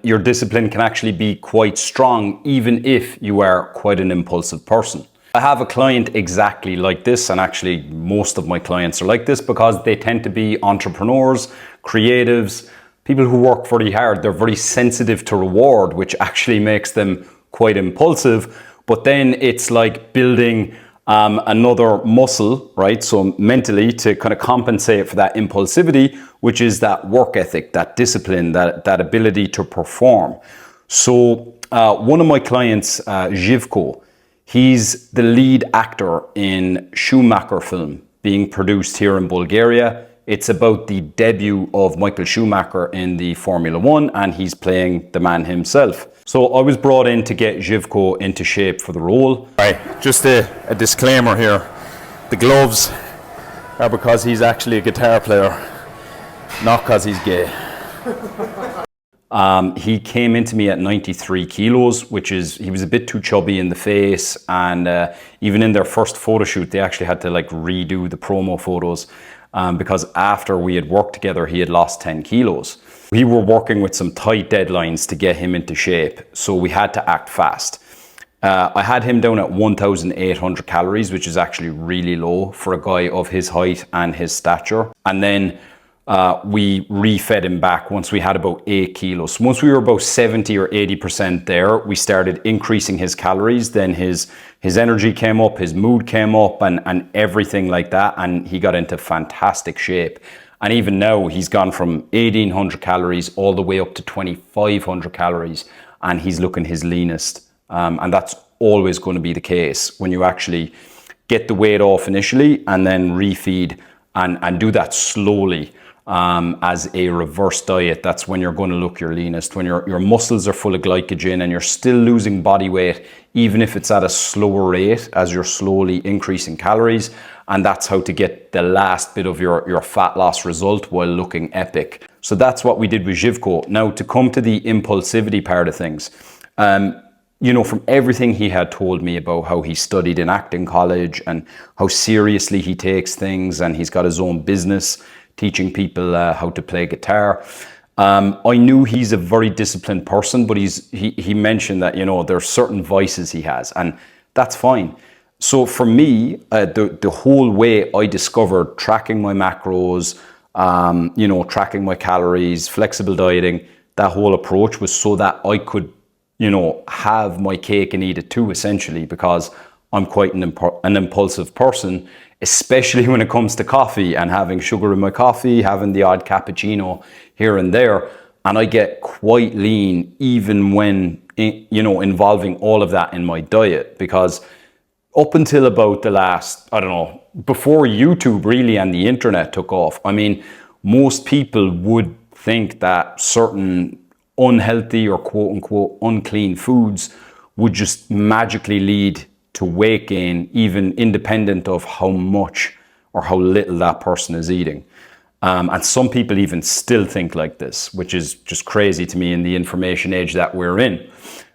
your discipline can actually be quite strong, even if you are quite an impulsive person. I have a client exactly like this, and actually most of my clients are like this because they tend to be entrepreneurs, creatives, people who work very hard. They're very sensitive to reward, which actually makes them quite impulsive. But then it's like building another muscle, right? So mentally, to kind of compensate for that impulsivity, which is that work ethic, that discipline, that ability to perform. So one of my clients, Živko, he's the lead actor in Schumacher film being produced here in Bulgaria. It's about the debut of Michael Schumacher in the Formula One, and he's playing the man himself. So I was brought in to get Živko into shape for the role. Right, just a disclaimer here. The gloves are because he's actually a guitar player, not because he's gay. He came into me at 93 kilos, which is, he was a bit too chubby in the face, and even in their first photo shoot, they actually had to like redo the promo photos because after we had worked together, he had lost 10 kilos. We were working with some tight deadlines to get him into shape, so we had to act fast. I had him down at 1,800 calories, which is actually really low for a guy of his height and his stature. And then we refed him back once we had about 8 kilos. So once we were about 70 or 80% there, we started increasing his calories. Then his energy came up, his mood came up, and everything like that. And he got into fantastic shape. And even now, he's gone from 1,800 calories all the way up to 2,500 calories, and he's looking his leanest. And that's always going to be the case when you actually get the weight off initially and then refeed and do that slowly. As a reverse diet, that's when you're going to look your leanest, when your muscles are full of glycogen and you're still losing body weight, even if it's at a slower rate as you're slowly increasing calories. And that's how to get the last bit of your fat loss result while looking epic. So that's what we did with Živko. Now, to come to the impulsivity part of things, you know, from everything he had told me about how he studied in acting college and how seriously he takes things, and he's got his own business teaching people how to play guitar. I knew he's a very disciplined person, but he mentioned that, you know, there are certain vices he has, and that's fine. So for me, the whole way I discovered tracking my macros, you know, tracking my calories, flexible dieting, that whole approach was so that I could, you know, have my cake and eat it too, essentially, because I'm quite an impulsive person, especially when it comes to coffee and having sugar in my coffee, having the odd cappuccino here and there. And I get quite lean even when, you know, involving all of that in my diet, because up until about the last, I don't know, before YouTube really and the internet took off, I mean, most people would think that certain unhealthy or quote unquote unclean foods would just magically lead to weight gain, even independent of how much or how little that person is eating. And some people even still think like this, which is just crazy to me in the information age that we're in.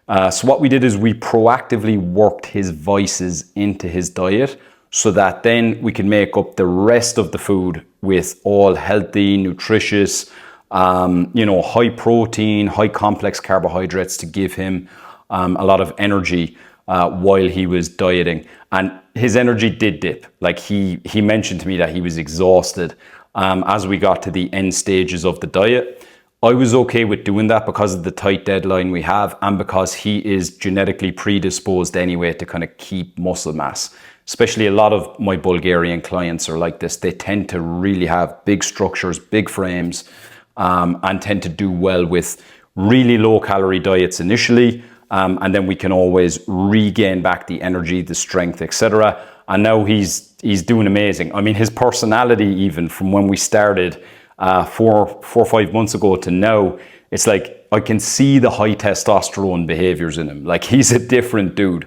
So what we did is we proactively worked his vices into his diet so that then we can make up the rest of the food with all healthy, nutritious, you know, high protein, high complex carbohydrates to give him a lot of energy while he was dieting. And his energy did dip. Like he mentioned to me that he was exhausted as we got to the end stages of the diet. I was okay with doing that because of the tight deadline we have, and because he is genetically predisposed anyway to kind of keep muscle mass. Especially a lot of my Bulgarian clients are like this. They tend to really have big structures, big frames, and tend to do well with really low calorie diets initially. And then we can always regain back the energy, the strength, etc. And now he's doing amazing. I mean, his personality, even from when we started 4 or 5 months ago to now, it's like I can see the high testosterone behaviors in him. Like, he's a different dude.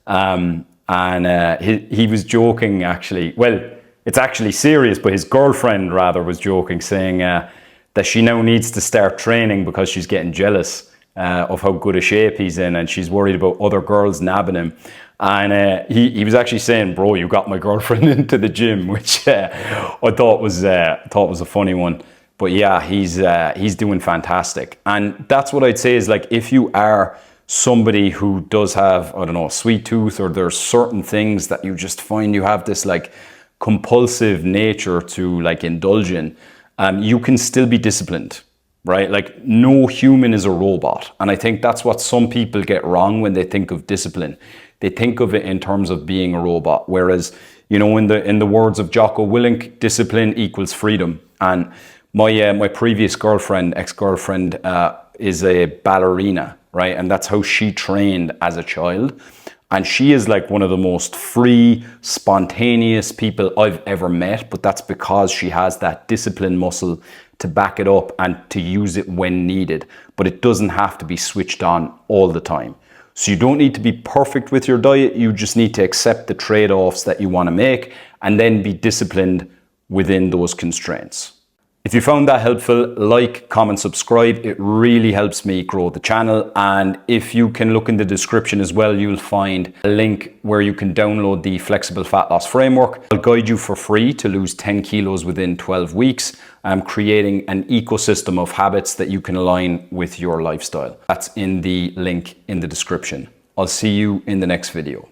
He was joking, actually. Well, it's actually serious, but his girlfriend rather was joking, saying that she now needs to start training because she's getting jealous of how good a shape he's in, and she's worried about other girls nabbing him. And he was actually saying, "Bro, you got my girlfriend into the gym," which I thought was a funny one. But yeah, he's doing fantastic. And that's what I'd say is like, if you are somebody who does have, I don't know, a sweet tooth, or there's certain things that you just find you have this like compulsive nature to like indulge in, you can still be disciplined, right? Like no human is a robot. And I think that's what some people get wrong when they think of discipline. They think of it in terms of being a robot. Whereas, you know, in the words of Jocko Willink, discipline equals freedom. And my previous ex-girlfriend, is a ballerina, right? And that's how she trained as a child. And she is like one of the most free, spontaneous people I've ever met. But that's because she has that discipline muscle to back it up and to use it when needed. But it doesn't have to be switched on all the time. So you don't need to be perfect with your diet. You just need to accept the trade-offs that you want to make and then be disciplined within those constraints. If you found that helpful, like, comment, subscribe. It really helps me grow the channel. And if you can look in the description as well, you'll find a link where you can download the Flexible Fat Loss Framework. I'll guide you for free to lose 10 kilos within 12 weeks. I'm creating an ecosystem of habits that you can align with your lifestyle. That's in the link in the description. I'll see you in the next video.